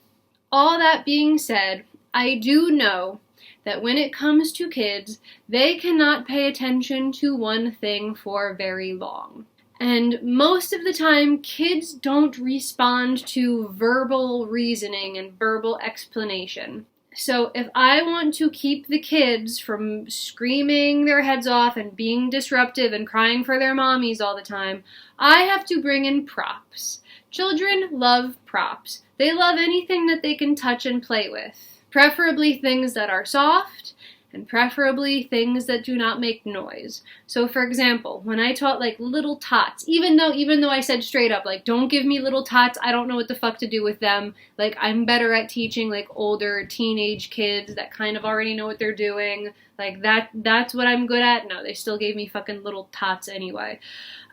Speaker 1: All that being said, I do know that when it comes to kids, they cannot pay attention to one thing for very long. And most of the time, kids don't respond to verbal reasoning and verbal explanation. So if I want to keep the kids from screaming their heads off and being disruptive and crying for their mommies all the time, I have to bring in props. Children love props. They love anything that they can touch and play with. Preferably things that are soft, and preferably things that do not make noise. So for example, when I taught like little tots, even though I said straight up, like, don't give me little tots, I don't know what the fuck to do with them. Like, I'm better at teaching like older teenage kids that kind of already know what they're doing. Like, that's what I'm good at. No, they still gave me fucking little tots anyway.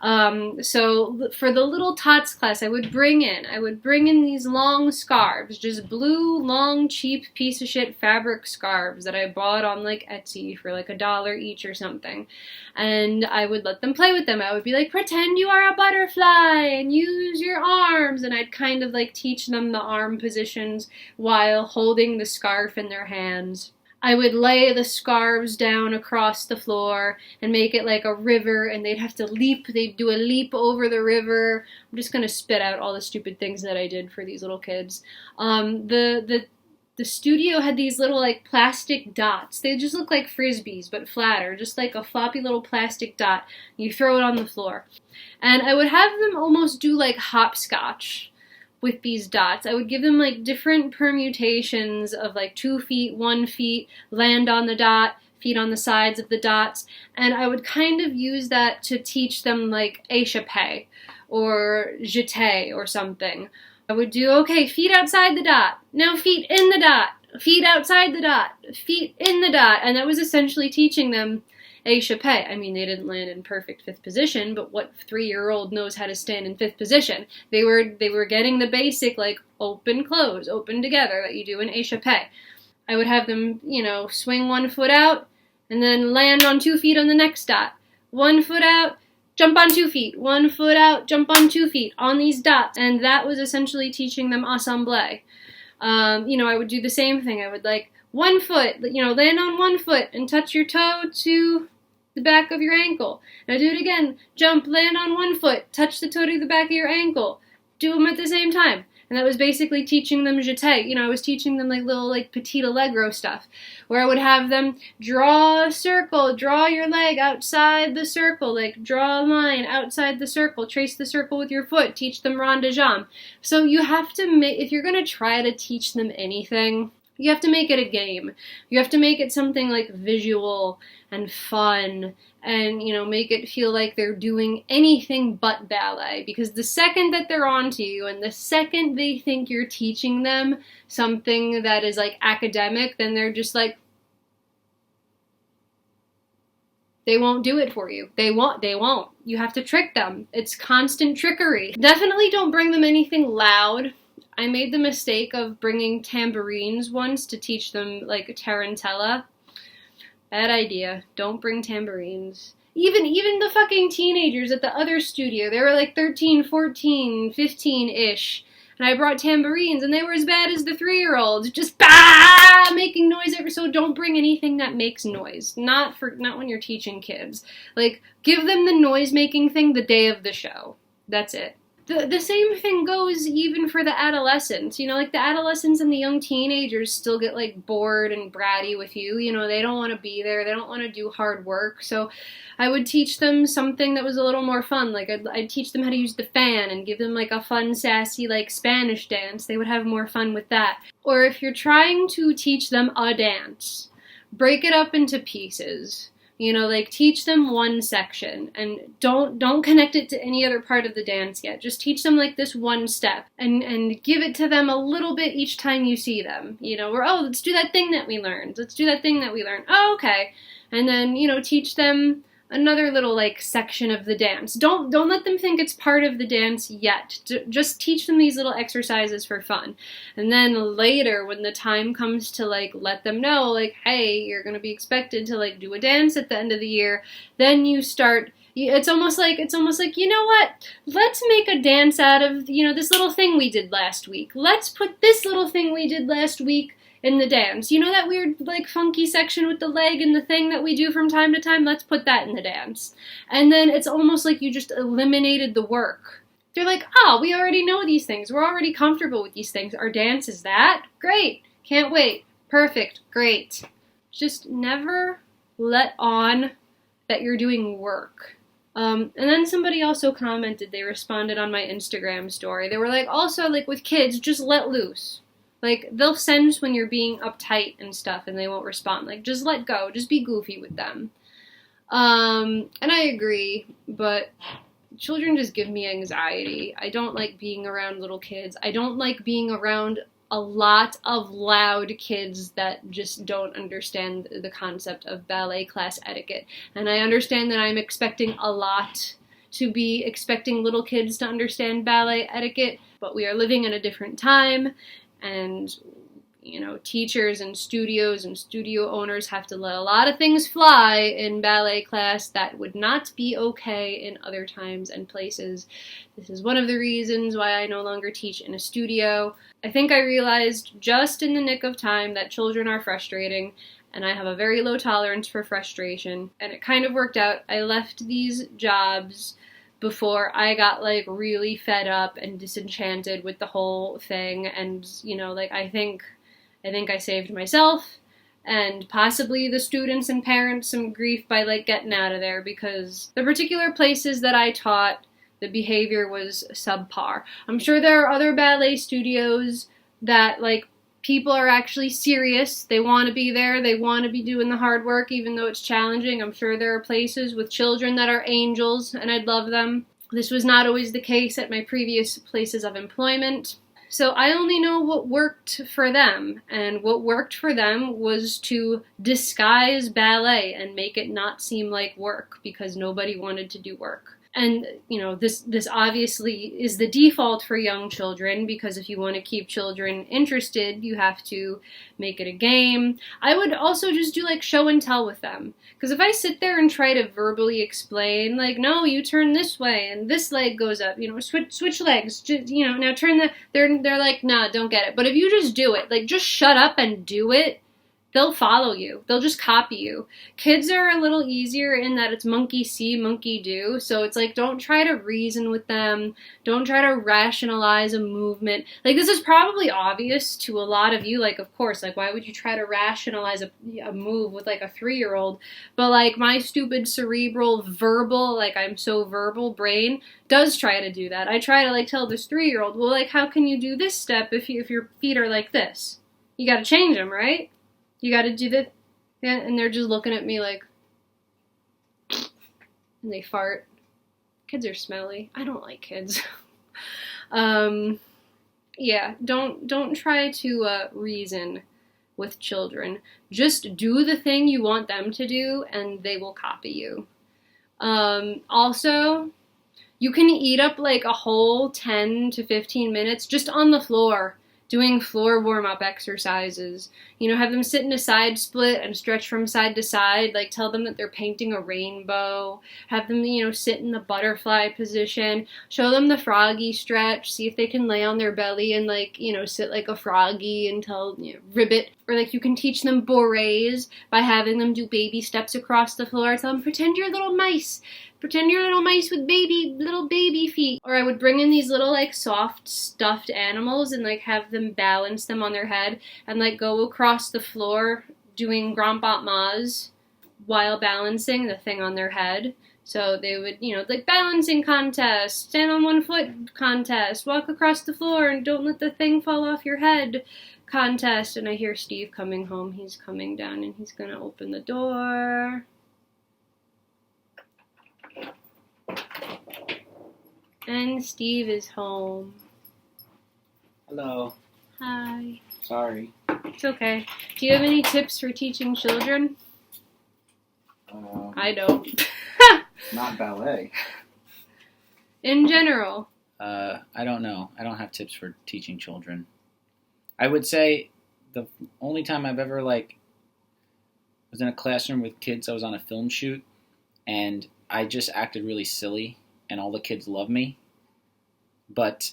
Speaker 1: So for the little tots class, I would bring in these long scarves, just blue, long, cheap piece of shit fabric scarves that I bought on like Etsy for like $1 each or something. And I would let them play with them. I would be like, pretend you are a butterfly and use your arms. And I'd kind of like teach them the arm positions while holding the scarf in their hands. I would lay the scarves down across the floor and make it like a river, and they'd have to leap. They'd do a leap over the river. I'm just going to spit out all the stupid things that I did for these little kids. The studio had these little like plastic dots. They just look like frisbees, but flatter, just like a floppy little plastic dot. You throw it on the floor. And I would have them almost do like hopscotch with these dots. I would give them like different permutations of like 2 feet, 1 feet, land on the dot, feet on the sides of the dots, and I would kind of use that to teach them like échappé or jeté or something. I would do, okay, feet outside the dot, now feet in the dot, feet outside the dot, feet in the dot, and that was essentially teaching them échappé. I mean, they didn't land in perfect fifth position, but what 3-year-old knows how to stand in fifth position? They were getting the basic, like, open, close, open together that you do in échappé. I would have them, swing 1 foot out, and then land on 2 feet on the next dot. 1 foot out, jump on 2 feet. 1 foot out, jump on 2 feet on these dots. And that was essentially teaching them assemblée. I would do the same thing. I would 1 foot, land on 1 foot and touch your toe to the back of your ankle. Now do it again. Jump, land on 1 foot, touch the toe to the back of your ankle. Do them at the same time. And that was basically teaching them jeté. I was teaching them little petit allegro stuff, where I would have them draw a circle, draw your leg outside the circle, draw a line outside the circle, trace the circle with your foot, teach them rond de jambe. So you have to if you're going to try to teach them anything, you have to make it a game. You have to make it something visual and fun, and, make it feel like they're doing anything but ballet. Because the second that they're onto you, and the second they think you're teaching them something that is, academic, then they're just they won't do it for you. They won't. You have to trick them. It's constant trickery. Definitely don't bring them anything loud. I made the mistake of bringing tambourines once to teach them, tarantella. Bad idea. Don't bring tambourines. Even the fucking teenagers at the other studio, they were 13, 14, 15-ish. And I brought tambourines, and they were as bad as the 3-year-olds. Just making noise so don't bring anything that makes noise. Not when you're teaching kids. Give them the noise-making thing the day of the show. That's it. The same thing goes even for the adolescents. The adolescents and the young teenagers still get bored and bratty with you. They don't want to be there. They don't want to do hard work. So I would teach them something that was a little more fun. I'd teach them how to use the fan and give them a fun, sassy Spanish dance. They would have more fun with that. Or if you're trying to teach them a dance, break it up into pieces. Teach them one section and don't connect it to any other part of the dance yet. Just teach them this one step and give it to them a little bit each time you see them. Let's do that thing that we learned. Oh, okay. And then, teach them another little section of the dance. Don't let them think it's part of the dance yet. Just teach them these little exercises for fun. And then later, when the time comes to let them know hey, you're going to be expected to do a dance at the end of the year, then you start. It's almost like what? Let's make a dance out of this little thing we did last week. Let's put this little thing we did last week in the dance. That weird, funky section with the leg and the thing that we do from time to time? Let's put that in the dance. And then it's almost like you just eliminated the work. They're oh, we already know these things. We're already comfortable with these things. Our dance is that? Great. Can't wait. Perfect. Great. Just never let on that you're doing work. And then somebody also commented, they responded on my Instagram story. They were also, with kids, just let loose. They'll sense when you're being uptight and stuff, and they won't respond. Just let go. Just be goofy with them. And I agree, but children just give me anxiety. I don't like being around little kids. I don't like being around a lot of loud kids that just don't understand the concept of ballet class etiquette. And I understand that I'm expecting a lot to be expecting little kids to understand ballet etiquette, but we are living in a different time. And, teachers and studios and studio owners have to let a lot of things fly in ballet class that would not be okay in other times and places. This is one of the reasons why I no longer teach in a studio. I think I realized just in the nick of time that children are frustrating, and I have a very low tolerance for frustration. And it kind of worked out. I left these jobs before I got really fed up and disenchanted with the whole thing, and I think I saved myself and possibly the students and parents some grief by getting out of there, because the particular places that I taught, the behavior was subpar. I'm sure there are other ballet studios that people are actually serious. They want to be there. They want to be doing the hard work, even though it's challenging. I'm sure there are places with children that are angels, and I'd love them. This was not always the case at my previous places of employment. So I only know what worked for them, and what worked for them was to disguise ballet and make it not seem like work because nobody wanted to do work. And, this obviously is the default for young children, because if you want to keep children interested, you have to make it a game. I would also just do like show and tell with them. Because if I sit there and try to verbally explain, like, no, you turn this way and this leg goes up, switch legs, just, now turn they're like, nah, don't get it. But if you just do it, like, just shut up and do it, they'll follow you. They'll just copy you. Kids are a little easier in that it's monkey see, monkey do. So it's like, don't try to reason with them. Don't try to rationalize a movement. Like, this is probably obvious to a lot of you. Like, of course, like, why would you try to rationalize a move with, like, a 3-year-old? But, like, my stupid cerebral, verbal, like, I'm so verbal brain does try to do that. I try to, like, tell this 3-year-old, well, like, how can you do this step if your feet are like this? You gotta change them, right? You gotta do that. Yeah, and they're just looking at me like, and they fart. Kids are smelly. I don't like kids. Yeah, don't try to reason with children. Just do the thing you want them to do, and they will copy you. Also, you can eat up like a whole 10 to 15 minutes just on the floor, doing floor warm-up exercises. Have them sit in a side split and stretch from side to side. Like, tell them that they're painting a rainbow. Have them, sit in the butterfly position. Show them the froggy stretch. See if they can lay on their belly and, like, sit like a froggy until, ribbit. Or, like, you can teach them bourrées by having them do baby steps across the floor. Tell them, pretend you're little mice. Pretend you're little mice with little baby feet. Or I would bring in these little, like, soft stuffed animals and, like, have them balance them on their head and, like, go across the floor doing grand pas mas while balancing the thing on their head. So they would, like, balancing contest, stand on one foot contest, walk across the floor and don't let the thing fall off your head contest. And I hear Steve coming home. He's coming down and he's gonna open the door. And Steve is home.
Speaker 2: Hello.
Speaker 1: Hi.
Speaker 2: Sorry.
Speaker 1: It's okay. Do you have any tips for teaching children? I don't.
Speaker 2: Not ballet.
Speaker 1: In general.
Speaker 2: I don't know. I don't have tips for teaching children. I would say the only time I've ever, like, was in a classroom with kids, I was on a film shoot, and I just acted really silly, and all the kids love me. But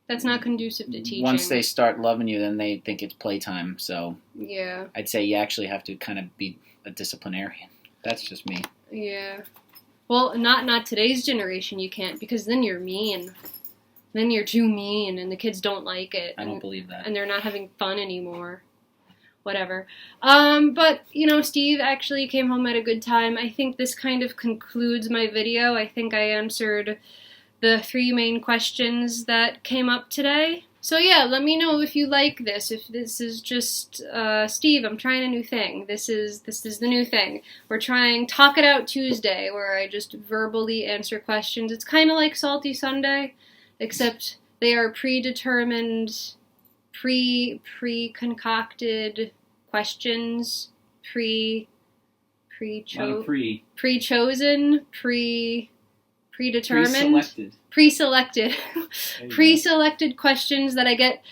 Speaker 1: that's not conducive to teaching.
Speaker 2: Once they start loving you, then they think it's playtime. So
Speaker 1: yeah,
Speaker 2: I'd say you actually have to kind of be a disciplinarian. That's just me.
Speaker 1: Yeah. Well, not today's generation. You can't, because then you're mean. Then you're too mean, and the kids don't like it.
Speaker 2: I don't believe that.
Speaker 1: And they're not having fun anymore. Whatever. But, Steve actually came home at a good time. I think this kind of concludes my video. I think I answered the 3 main questions that came up today. So yeah, let me know if you like this. If this is just, Steve, I'm trying a new thing. This is the new thing. We're trying Talk It Out Tuesday, where I just verbally answer questions. It's kind of like Salty Sunday, except they are predetermined, pre-concocted questions, pre-chosen, predetermined, pre-selected, pre-selected questions that I get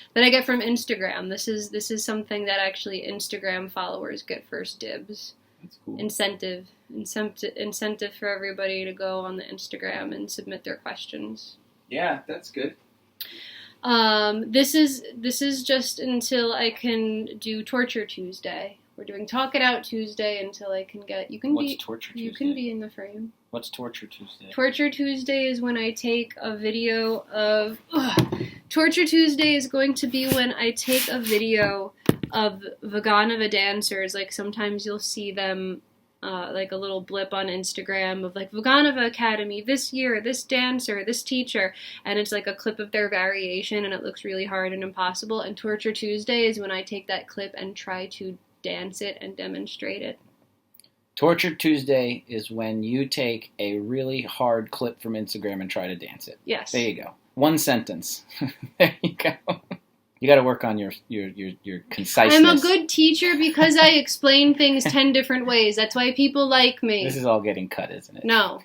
Speaker 1: from Instagram. This is something that actually Instagram followers get first dibs.
Speaker 2: That's cool.
Speaker 1: Incentive for everybody to go on the Instagram and submit their questions.
Speaker 2: Yeah, that's good.
Speaker 1: This is just until I can do Torture Tuesday. We're doing Talk It Out Tuesday until I can get.
Speaker 2: What's Torture Tuesday?
Speaker 1: You can be in the frame.
Speaker 2: What's Torture Tuesday? Torture
Speaker 1: Tuesday is when I take a video of. Torture Tuesday is going to be when I take a video of Vaganova dancers. Like, sometimes you'll see them, like a little blip on Instagram of, like, Vaganova Academy this year, this dancer, this teacher, and it's like a clip of their variation, and it looks really hard and impossible. And Torture Tuesday is when I take that clip and try to dance it and demonstrate it.
Speaker 2: Torture Tuesday is when you take a really hard clip from Instagram and try to dance it.
Speaker 1: Yes.
Speaker 2: There you go. One sentence. There you go. You got to work on your conciseness.
Speaker 1: I'm a good teacher because I explain things 10 different ways. That's why people like me.
Speaker 2: This is all getting cut, isn't it?
Speaker 1: No.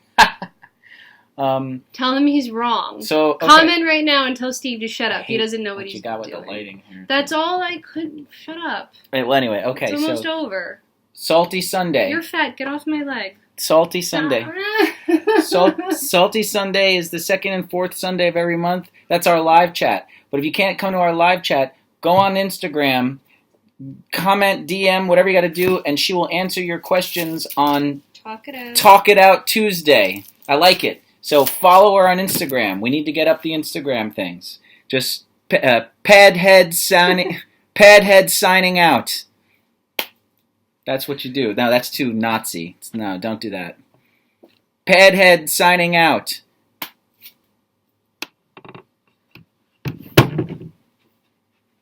Speaker 1: Tell him he's wrong.
Speaker 2: So okay.
Speaker 1: Comment right now and tell Steve to shut up. He doesn't know what he's doing.
Speaker 2: You got with the lighting here.
Speaker 1: That's all I could. Shut up.
Speaker 2: Right, well, anyway, okay.
Speaker 1: It's almost over.
Speaker 2: Salty Sunday.
Speaker 1: You're fat. Get off my leg.
Speaker 2: Salty Sunday. Salty Sunday is the second and fourth Sunday of every month. That's our live chat. But if you can't come to our live chat, go on Instagram, comment, DM, whatever you got to do, and she will answer your questions on Talk It Out Tuesday. I like it. So follow her on Instagram. We need to get up the Instagram things. Just Padhead signing out. That's what you do. No, that's too Nazi. No, don't do that. Padhead signing out.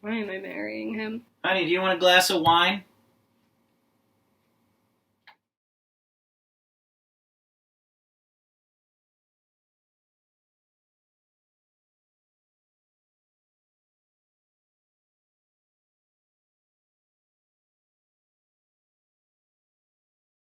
Speaker 1: Why am I marrying him?
Speaker 2: Honey, do you want a glass of wine?